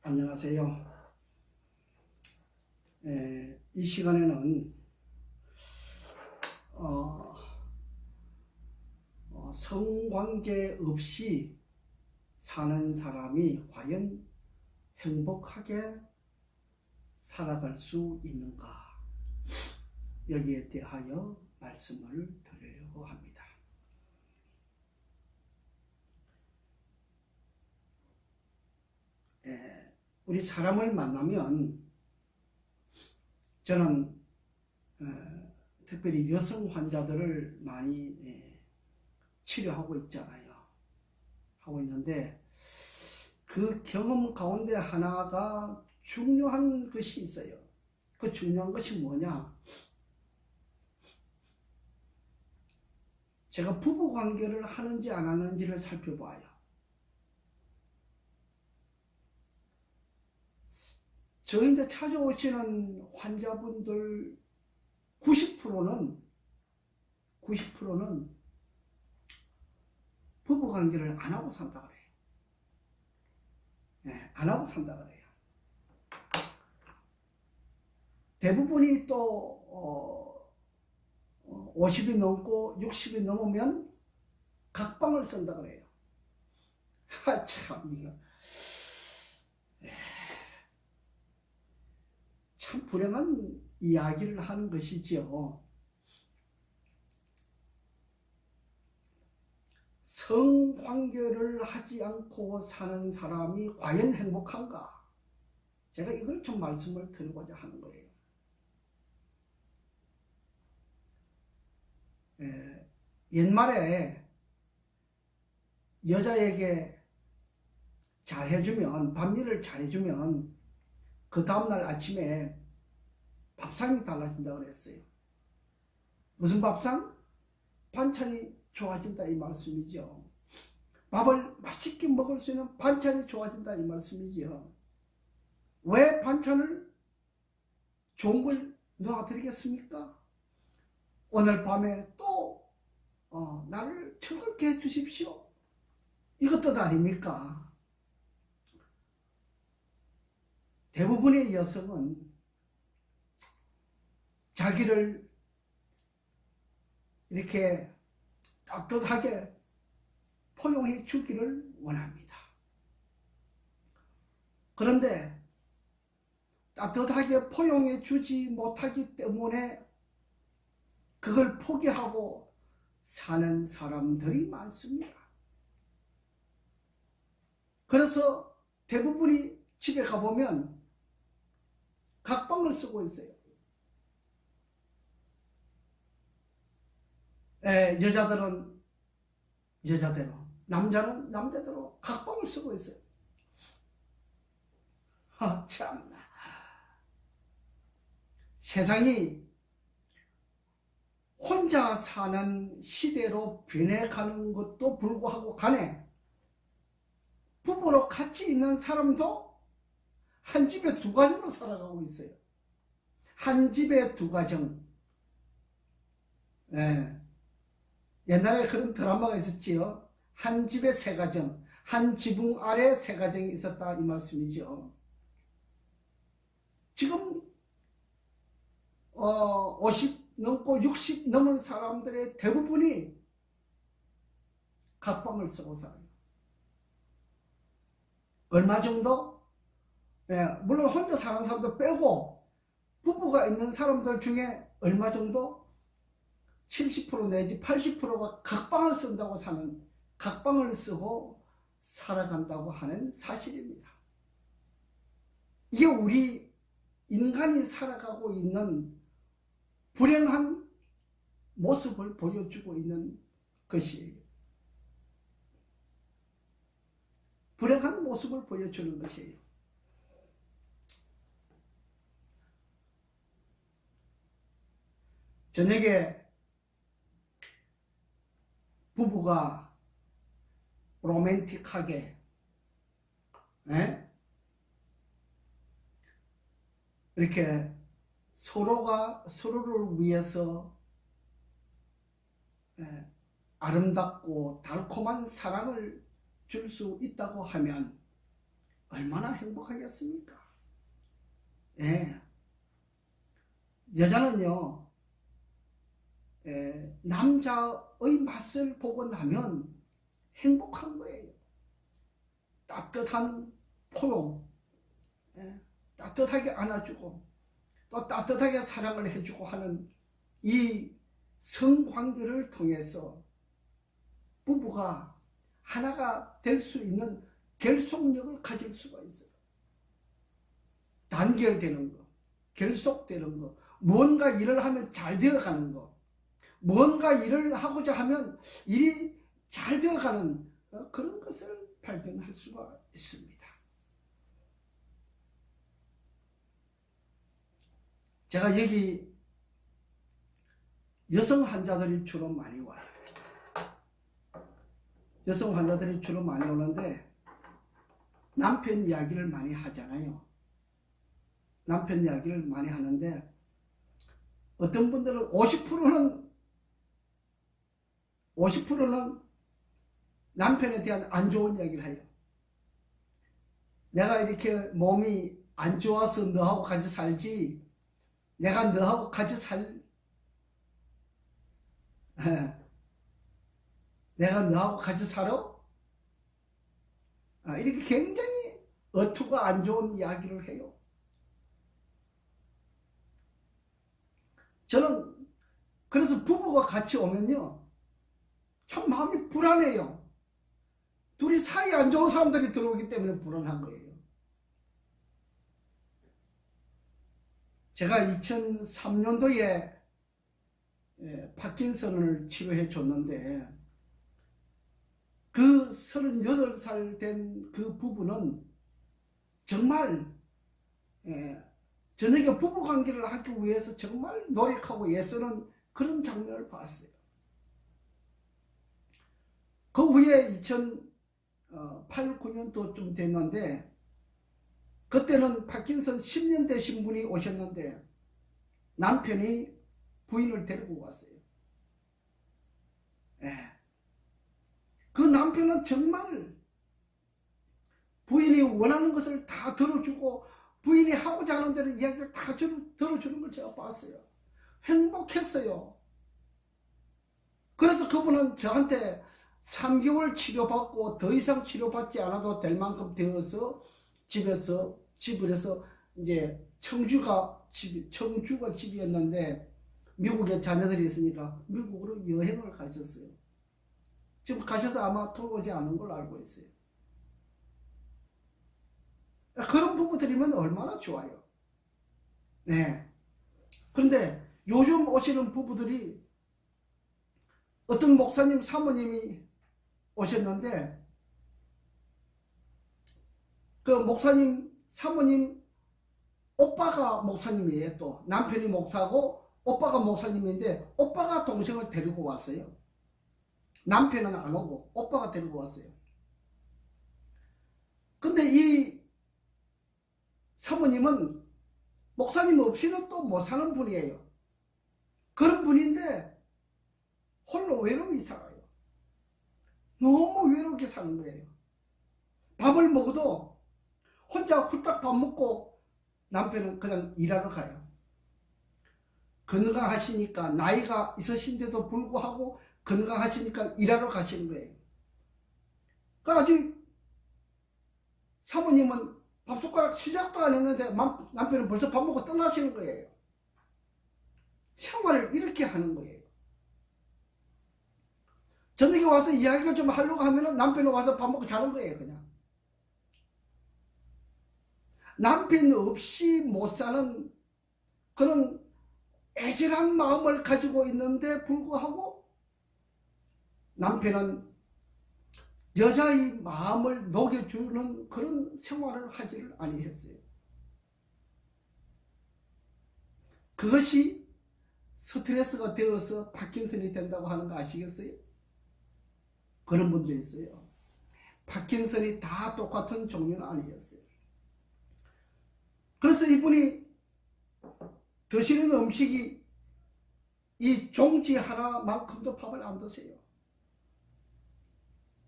안녕하세요. 이 시간에는 성관계 없이 사는 사람이 과연 행복하게 살아갈 수 있는가, 여기에 대하여 말씀을 드리려고 합니다. 우리 사람을 만나면 저는 특별히 여성 환자들을 많이 치료하고 있잖아요. 하고 있는데 그 경험 가운데 하나가 중요한 것이 있어요. 그 중요한 것이 뭐냐? 제가 부부관계를 하는지 안 하는지를 살펴봐요. 저희한테 찾아오시는 환자분들 90%는 부부관계를 안 하고 산다 그래요. 안 하고 산다 그래요. 대부분이 또 50이 넘고 60이 넘으면 각방을 쓴다 그래요. 참 이거 참 불행한 이야기를 하는 것이지요. 성관계를 하지 않고 사는 사람이 과연 행복한가? 제가 이걸 좀 말씀을 드리고자 하는 거예요. 옛말에 여자에게 잘해주면, 밥일을 잘해주면 그 다음날 아침에 밥상이 달라진다고 그랬어요. 무슨 밥상? 반찬이 좋아진다 이 말씀이죠. 밥을 맛있게 먹을 수 있는 반찬이 좋아진다 이 말씀이죠. 왜 반찬을 좋은 걸 놓아드리겠습니까? 오늘 밤에 또 나를 즐겁게 해주십시오. 이것 뜻 아닙니까? 대부분의 여성은 자기를 이렇게 따뜻하게 포용해 주기를 원합니다. 그런데 따뜻하게 포용해 주지 못하기 때문에 그걸 포기하고 사는 사람들이 많습니다. 그래서 대부분이 집에 가보면 각방을 쓰고 있어요. 여자들은 여자대로, 남자는 남자대로 각방을 쓰고 있어요. 참나. 세상이 혼자 사는 시대로 변해가는 것도 불구하고 간에 부부로 같이 있는 사람도 한 집에 두 가정으로 살아가고 있어요. 한 집에 두 가정. 옛날에 그런 드라마가 있었지요. 한 집에 세 가정, 한 지붕 아래 세 가정이 있었다 이 말씀이죠. 지금 50 넘고 60 넘은 사람들의 대부분이 각방을 쓰고 살아요. 얼마 정도? 물론 혼자 사는 사람도 빼고 부부가 있는 사람들 중에 얼마 정도? 70% 내지 80%가 각방을 쓴다고 사는, 각방을 쓰고 살아간다고 하는 사실입니다. 이게 우리 인간이 살아가고 있는 불행한 모습을 보여주고 있는 것이에요. 불행한 모습을 보여주는 것이에요. 저녁에 부부가 로맨틱하게 이렇게 서로가 서로를 위해서 아름답고 달콤한 사랑을 줄 수 있다고 하면 얼마나 행복하겠습니까? 예. 여자는요, 남자의 맛을 보고 나면 행복한 거예요. 따뜻한 포용, 따뜻하게 안아주고 또 따뜻하게 사랑을 해주고 하는 이 성관계를 통해서 부부가 하나가 될 수 있는 결속력을 가질 수가 있어요. 단결되는 거, 결속되는 거, 뭔가 일을 하면 잘 되어가는 거, 뭔가 일을 하고자 하면 일이 잘 되어가는 그런 것을 발견할 수가 있습니다. 제가 여기 여성 환자들이 주로 많이 와요. 여성 환자들이 주로 많이 오는데 남편 이야기를 많이 하잖아요. 남편 이야기를 많이 하는데 어떤 분들은 50%는 남편에 대한 안 좋은 이야기를 해요. 내가 이렇게 몸이 안 좋아서 너하고 같이 살지, 내가 너하고 같이 내가 너하고 같이 살아? 이렇게 굉장히 어투가 안 좋은 이야기를 해요. 저는 그래서 부부가 같이 오면요, 참 마음이 불안해요. 둘이 사이 안 좋은 사람들이 들어오기 때문에 불안한 거예요. 제가 2003년도에 파킨슨을 치료해 줬는데 그 38살 된 그 부부는 정말 저녁에 부부관계를 하기 위해서 정말 노력하고 애쓰는 그런 장면을 봤어요. 그 후에 2008, 9년도쯤 됐는데 그때는 파킨슨 10년 되신 분이 오셨는데 남편이 부인을 데리고 왔어요. 그 남편은 정말 부인이 원하는 것을 다 들어주고 부인이 하고자 하는 대로 이야기를 다 들어주는 걸 제가 봤어요. 행복했어요. 그래서 그분은 저한테 3개월 치료받고 더 이상 치료받지 않아도 될 만큼 되어서 집을 해서 이제 청주가 집이었는데 미국에 자녀들이 있으니까 미국으로 여행을 가셨어요. 지금 가셔서 아마 돌아오지 않은 걸로 알고 있어요. 그런 부부들이면 얼마나 좋아요. 네. 그런데 요즘 오시는 부부들이 어떤 목사님, 사모님이 오셨는데 그 목사님, 사모님 오빠가 목사님이에요. 또 남편이 목사고 오빠가 목사님인데 오빠가 동생을 데리고 왔어요. 남편은 안 오고 오빠가 데리고 왔어요. 근데 이 사모님은 목사님 없이는 또 못 사는 분이에요. 그런 분인데 홀로 외로이 살아요. 너무 외롭게 사는 거예요. 밥을 먹어도 혼자 훌딱 밥 먹고 남편은 그냥 일하러 가요. 건강하시니까, 나이가 있으신데도 불구하고 건강하시니까 일하러 가시는 거예요. 그러니까 아직 사모님은 밥숟가락 시작도 안 했는데 남편은 벌써 밥 먹고 떠나시는 거예요. 생활을 이렇게 하는 거예요. 저녁에 와서 이야기를 좀 하려고 하면 남편은 와서 밥 먹고 자는 거예요. 그냥 남편 없이 못 사는 그런 애절한 마음을 가지고 있는데 불구하고 남편은 여자의 마음을 녹여주는 그런 생활을 하지를 아니했어요. 그것이 스트레스가 되어서 파킨슨이 된다고 하는 거 아시겠어요? 그런 분도 있어요. 파킨슨이 다 똑같은 종류는 아니었어요. 그래서 이분이 드시는 음식이 이 종지 하나만큼도 밥을 안 드세요.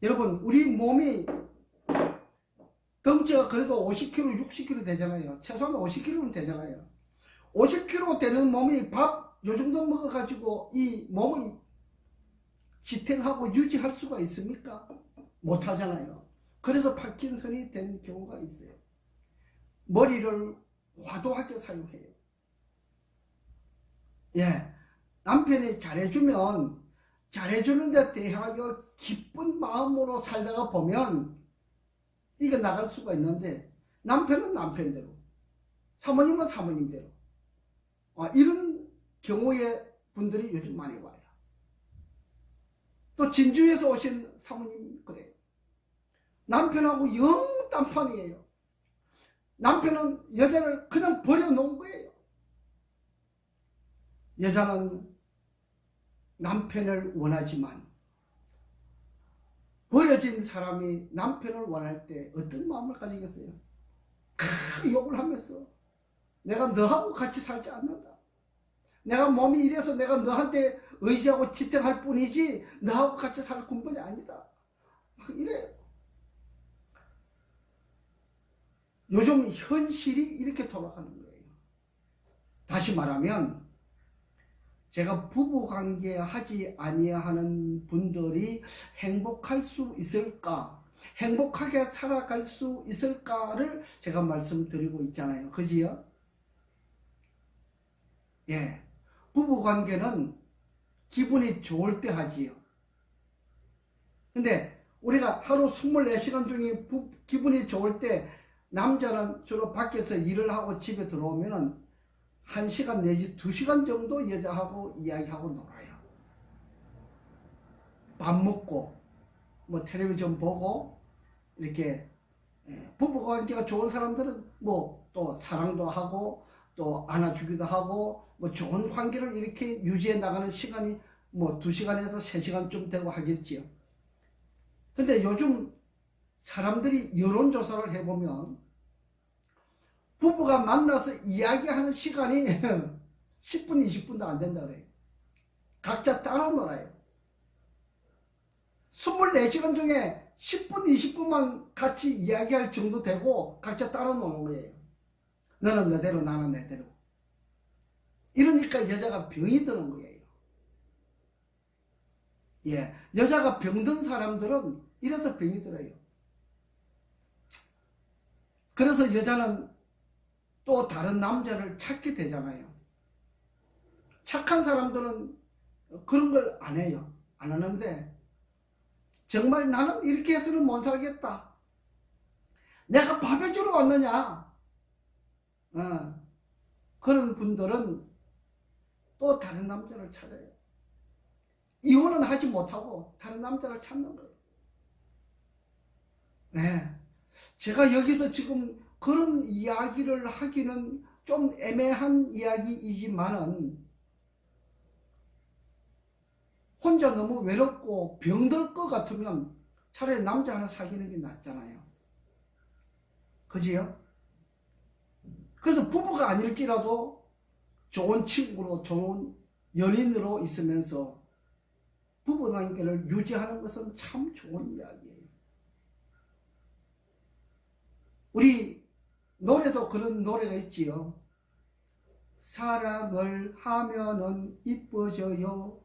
여러분, 우리 몸이 덩치가 그래도 50kg, 60kg 되잖아요. 최소한 50kg는 되잖아요. 50kg 되는 몸이 밥 요 정도 먹어가지고 이 몸을 지탱하고 유지할 수가 있습니까? 못하잖아요. 그래서 파킨슨이 된 경우가 있어요. 머리를 과도하게 사용해요. 예, 남편이 잘해주면 잘해주는 데 대하여 기쁜 마음으로 살다가 보면 이게 나갈 수가 있는데, 남편은 남편대로, 사모님은 사모님대로, 이런 경우의 분들이 요즘 많이 와요. 또 진주에서 오신 사모님 그래요. 남편하고 영 딴판이에요. 남편은 여자를 그냥 버려놓은 거예요. 여자는 남편을 원하지만 버려진 사람이 남편을 원할 때 어떤 마음을 가지겠어요? 큰 욕을 하면서 내가 너하고 같이 살지 않는다. 내가 몸이 이래서 내가 너한테 의지하고 지탱할 뿐이지 너하고 같이 살 군번이 아니다. 막 이래요. 요즘 현실이 이렇게 돌아가는 거예요. 다시 말하면 제가 부부관계 하지 아니하는 분들이 행복할 수 있을까? 행복하게 살아갈 수 있을까를 제가 말씀드리고 있잖아요. 그지요? 예. 부부관계는 기분이 좋을 때 하지요. 근데 우리가 하루 24시간 중에 기분이 좋을 때 남자는 주로 밖에서 일을 하고 집에 들어오면은 1시간 내지 2시간 정도 여자하고 이야기하고 놀아요. 밥 먹고 뭐 텔레비전 보고 이렇게. 부부관계가 좋은 사람들은 뭐 또 사랑도 하고 또 안아주기도 하고 뭐 좋은 관계를 이렇게 유지해 나가는 시간이 뭐 2시간에서 3시간쯤 되고 하겠지요. 근데 요즘 사람들이 여론조사를 해보면 부부가 만나서 이야기하는 시간이 10분, 20분도 안 된다 그래요. 각자 따로 놀아요. 24시간 중에 10분, 20분만 같이 이야기할 정도 되고 각자 따로 노는 거예요. 너는 너대로, 나는 내대로. 이러니까 여자가 병이 드는 거예요. 예, 여자가 병든 사람들은 이래서 병이 들어요. 그래서 여자는 또 다른 남자를 찾게 되잖아요. 착한 사람들은 그런 걸 안 해요. 안 하는데 정말 나는 이렇게 해서는 못 살겠다. 내가 밥 해주러 왔느냐? 그런 분들은 또 다른 남자를 찾아요. 이혼은 하지 못하고 다른 남자를 찾는 거예요. 네. 제가 여기서 지금 그런 이야기를 하기는 좀 애매한 이야기이지만은 혼자 너무 외롭고 병들 것 같으면 차라리 남자 하나 사귀는 게 낫잖아요. 그지요? 그래서 부부가 아닐지라도 좋은 친구로 좋은 연인으로 있으면서 부부관계를 유지하는 것은 참 좋은 이야기예요. 우리 노래도 그런 노래가 있지요. 사랑을 하면은 이뻐져요.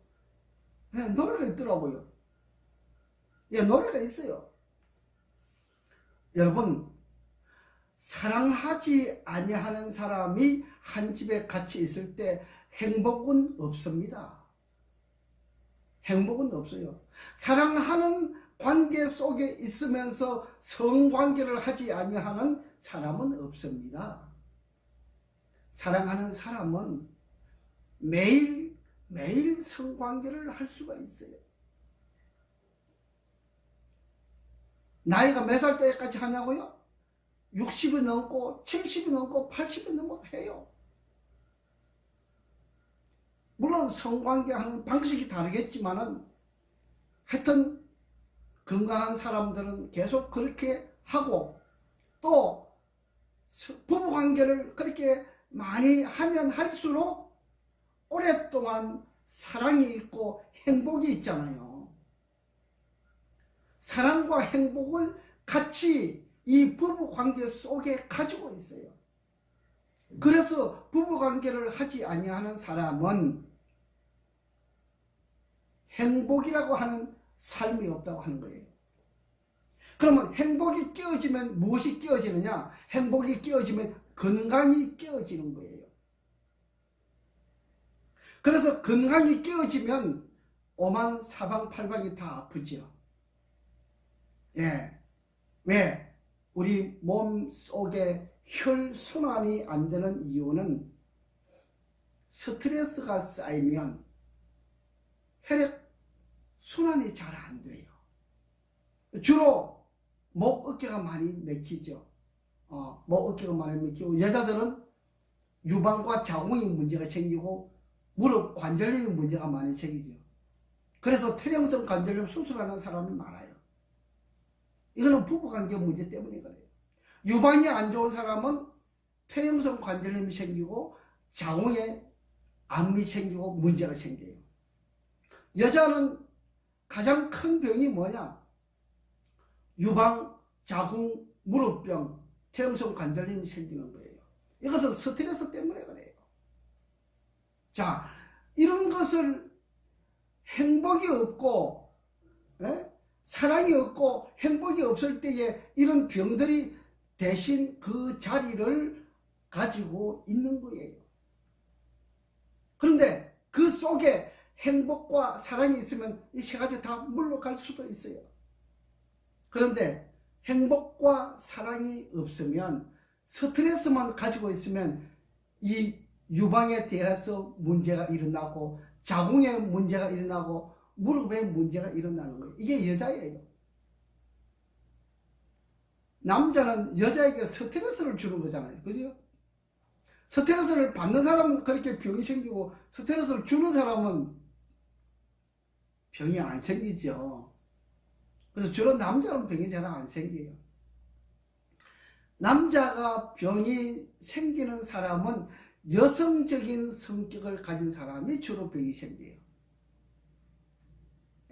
네, 노래가 있더라고요. 예, 노래가 있어요. 여러분, 사랑하지 아니하는 사람이 한 집에 같이 있을 때 행복은 없습니다. 행복은 없어요. 사랑하는 관계 속에 있으면서 성관계를 하지 아니하는 사람은 없습니다. 사랑하는 사람은 매일 성관계를 할 수가 있어요. 나이가 몇 살 때까지 하냐고요? 60이 넘고 70이 넘고 80이 넘어도 해요. 물론 성관계 하는 방식이 다르겠지만은 하여튼 건강한 사람들은 계속 그렇게 하고 또 부부관계를 그렇게 많이 하면 할수록 오랫동안 사랑이 있고 행복이 있잖아요. 사랑과 행복을 같이 이 부부관계 속에 가지고 있어요. 그래서 부부관계를 하지 아니하는 사람은 행복이라고 하는 삶이 없다고 하는 거예요. 그러면 행복이 깨어지면 무엇이 깨어지느냐? 행복이 깨어지면 건강이 깨어지는 거예요. 그래서 건강이 깨어지면 오만 사방팔방이 다 아프죠. 예. 왜? 우리 몸 속에 혈순환이 안 되는 이유는 스트레스가 쌓이면 혈액 순환이 잘 안 돼요. 주로 목, 어깨가 많이 맥히죠. 목, 어깨가 많이 맥히고, 여자들은 유방과 자궁이 문제가 생기고 무릎 관절염이 문제가 많이 생기죠. 그래서 퇴행성 관절염 수술하는 사람이 많아요. 이거는 부부관계 문제 때문에 그래요. 유방이 안 좋은 사람은 퇴행성 관절염이 생기고 자궁에 암이 생기고 문제가 생겨요. 여자는 가장 큰 병이 뭐냐? 유방, 자궁, 무릎병, 퇴행성 관절염이 생기는 거예요. 이것은 스트레스 때문에 그래요. 자, 이런 것을 행복이 없고, 사랑이 없고 행복이 없을 때에 이런 병들이 대신 그 자리를 가지고 있는 거예요. 그런데 그 속에 행복과 사랑이 있으면 이 세 가지 다 물러갈 수도 있어요. 그런데 행복과 사랑이 없으면, 스트레스만 가지고 있으면 이 유방에 대해서 문제가 일어나고 자궁에 문제가 일어나고 무릎에 문제가 일어나는 거예요. 이게 여자예요. 남자는 여자에게 스트레스를 주는 거잖아요. 그죠? 스트레스를 받는 사람은 그렇게 병이 생기고 스트레스를 주는 사람은 병이 안 생기죠. 그래서 주로 남자는 병이 잘 안 생겨요. 남자가 병이 생기는 사람은 여성적인 성격을 가진 사람이 주로 병이 생겨요.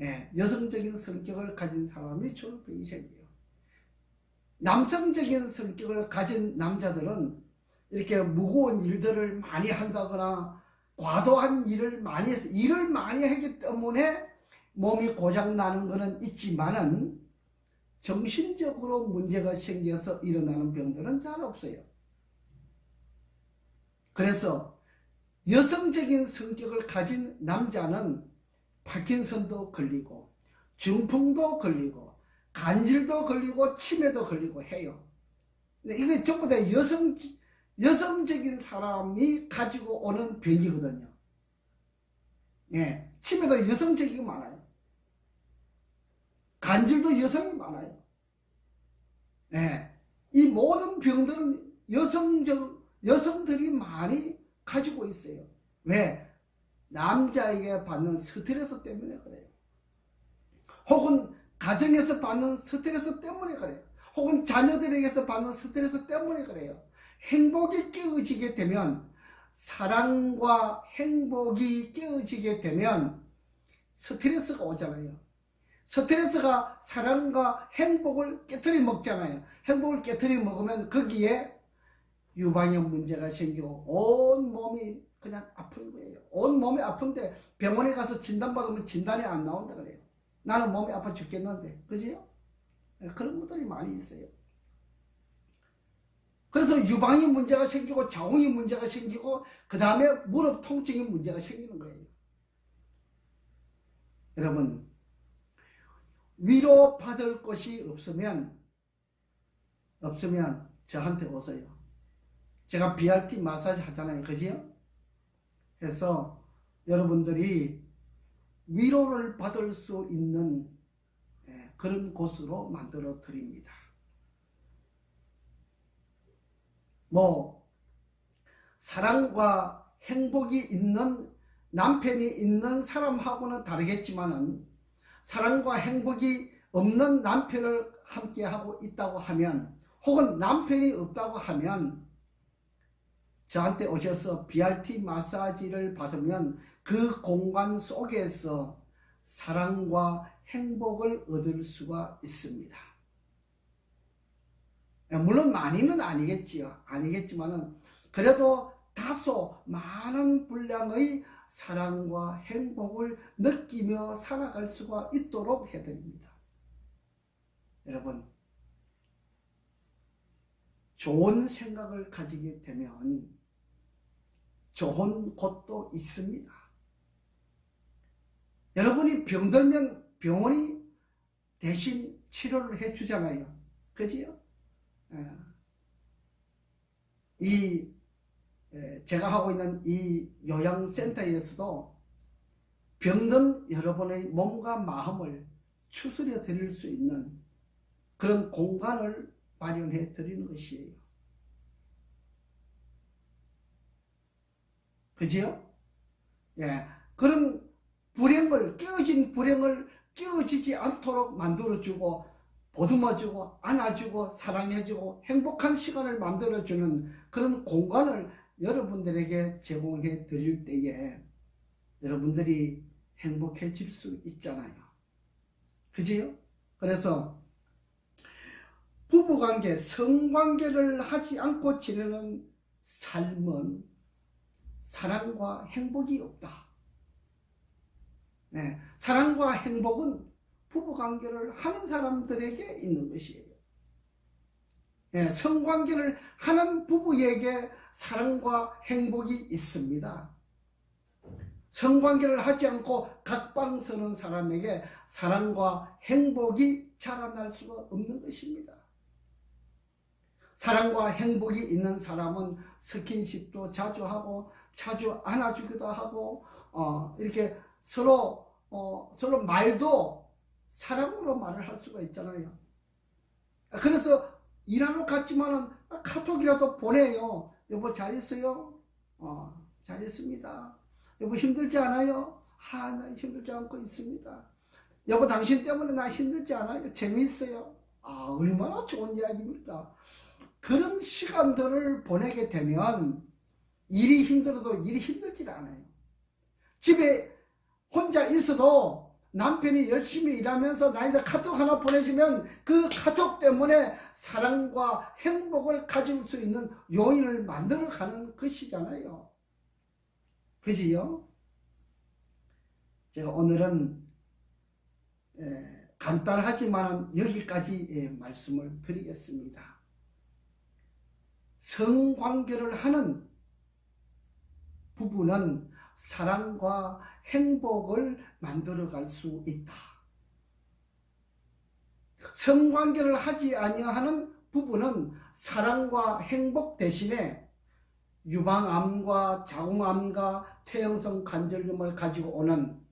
예, 여성적인 성격을 가진 사람이 주로 병이 생겨요. 남성적인 성격을 가진 남자들은 이렇게 무거운 일들을 많이 한다거나 과도한 일을 많이 해서 일을 많이 하기 때문에 몸이 고장나는 것은 있지만은 정신적으로 문제가 생겨서 일어나는 병들은 잘 없어요. 그래서 여성적인 성격을 가진 남자는 파킨슨도 걸리고 중풍도 걸리고 간질도 걸리고 치매도 걸리고 해요. 근데 이게 전부 다 여성적인 사람이 가지고 오는 병이거든요. 예, 치매도 여성적이고 많아요. 간질도 여성이 많아요. 예, 이 모든 병들은 여성들이 많이 가지고 있어요. 왜? 남자에게 받는 스트레스 때문에 그래요. 혹은 가정에서 받는 스트레스 때문에 그래요. 혹은 자녀들에게서 받는 스트레스 때문에 그래요. 행복이 깨어지게 되면, 사랑과 행복이 깨어지게 되면 스트레스가 오잖아요. 스트레스가 사랑과 행복을 깨트려 먹잖아요. 행복을 깨트려 먹으면 거기에 유방에 문제가 생기고 온 몸이 그냥 아픈 거예요. 온 몸이 아픈데 병원에 가서 진단받으면 진단이 안 나온다 그래요. 나는 몸이 아파 죽겠는데. 그지요? 그런 것들이 많이 있어요. 그래서 유방이 문제가 생기고 자궁이 문제가 생기고 그 다음에 무릎 통증이 문제가 생기는 거예요. 여러분, 위로받을 것이 없으면 저한테 오세요. 제가 BRT 마사지 하잖아요. 그지요? 그래서 여러분들이 위로를 받을 수 있는 그런 곳으로 만들어 드립니다. 사랑과 행복이 있는 남편이 있는 사람하고는 다르겠지만은, 사랑과 행복이 없는 남편을 함께 하고 있다고 하면, 혹은 남편이 없다고 하면 저한테 오셔서 BRT 마사지를 받으면 그 공간 속에서 사랑과 행복을 얻을 수가 있습니다. 물론 많이는 아니겠지만은 그래도 다소 많은 분량의 사랑과 행복을 느끼며 살아갈 수가 있도록 해드립니다. 여러분, 좋은 생각을 가지게 되면 좋은 곳도 있습니다. 여러분이 병들면 병원이 대신 치료를 해주잖아요. 그지요? 제가 하고 있는 이 요양센터에서도 병든 여러분의 몸과 마음을 추스려 드릴 수 있는 그런 공간을 마련해 드리는 것이에요. 그지요? 예. 그런 깨어진 불행을 깨어지지 않도록 만들어주고, 보듬어주고, 안아주고, 사랑해주고, 행복한 시간을 만들어주는 그런 공간을 여러분들에게 제공해 드릴 때에 여러분들이 행복해질 수 있잖아요. 그지요? 그래서 부부관계, 성관계를 하지 않고 지내는 삶은 사랑과 행복이 없다. 네, 사랑과 행복은 부부관계를 하는 사람들에게 있는 것이에요. 네, 성관계를 하는 부부에게 사랑과 행복이 있습니다. 성관계를 하지 않고 각방 서는 사람에게 사랑과 행복이 자라날 수가 없는 것입니다. 사랑과 행복이 있는 사람은 스킨십도 자주 하고 자주 안아주기도 하고 이렇게 서로 말도 사랑으로 말을 할 수가 있잖아요. 그래서 일하러 갔지만은 카톡이라도 보내요. 여보 잘 있어요? 잘 있습니다. 여보 힘들지 않아요? 나 힘들지 않고 있습니다. 여보 당신 때문에 나 힘들지 않아요? 재미있어요? 얼마나 좋은 이야기입니까? 그런 시간들을 보내게 되면 일이 힘들어도 일이 힘들지 않아요. 집에 혼자 있어도 남편이 열심히 일하면서 나한테 카톡 하나 보내주면 그 카톡 때문에 사랑과 행복을 가질 수 있는 요인을 만들어가는 것이잖아요. 그지요? 제가 오늘은 간단하지만 여기까지 말씀을 드리겠습니다. 성관계를 하는 부부는 사랑과 행복을 만들어갈 수 있다. 성관계를 하지 아니하는 부부는 사랑과 행복 대신에 유방암과 자궁암과 퇴행성 관절염을 가지고 오는,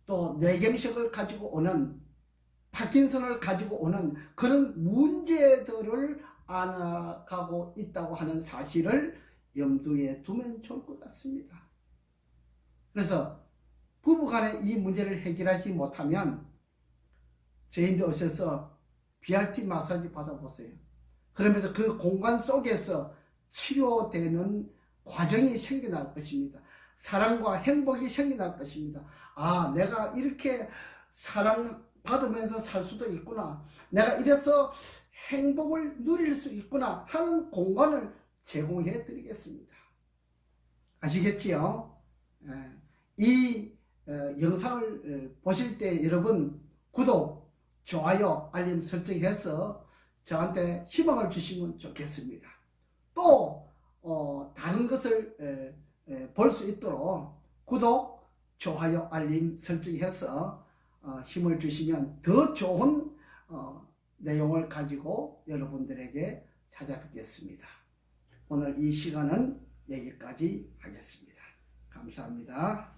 또 뇌경색을 가지고 오는, 파킨슨을 가지고 오는 그런 문제들을 안아가고 있다고 하는 사실을 염두에 두면 좋을 것 같습니다. 그래서 부부간에 이 문제를 해결하지 못하면 저희한테 오셔서 BRT 마사지 받아보세요. 그러면서 그 공간 속에서 치료되는 과정이 생겨날 것입니다. 사랑과 행복이 생겨날 것입니다. 내가 이렇게 사랑받으면서 살 수도 있구나. 내가 이래서 행복을 누릴 수 있구나 하는 공간을 제공해 드리겠습니다. 아시겠지요? 이 영상을 보실 때 여러분 구독, 좋아요, 알림 설정해서 저한테 희망을 주시면 좋겠습니다. 또 다른 것을 볼 수 있도록 구독, 좋아요, 알림 설정해서 힘을 주시면 더 좋은 내용을 가지고 여러분들에게 찾아뵙겠습니다. 오늘 이 시간은 여기까지 하겠습니다. 감사합니다.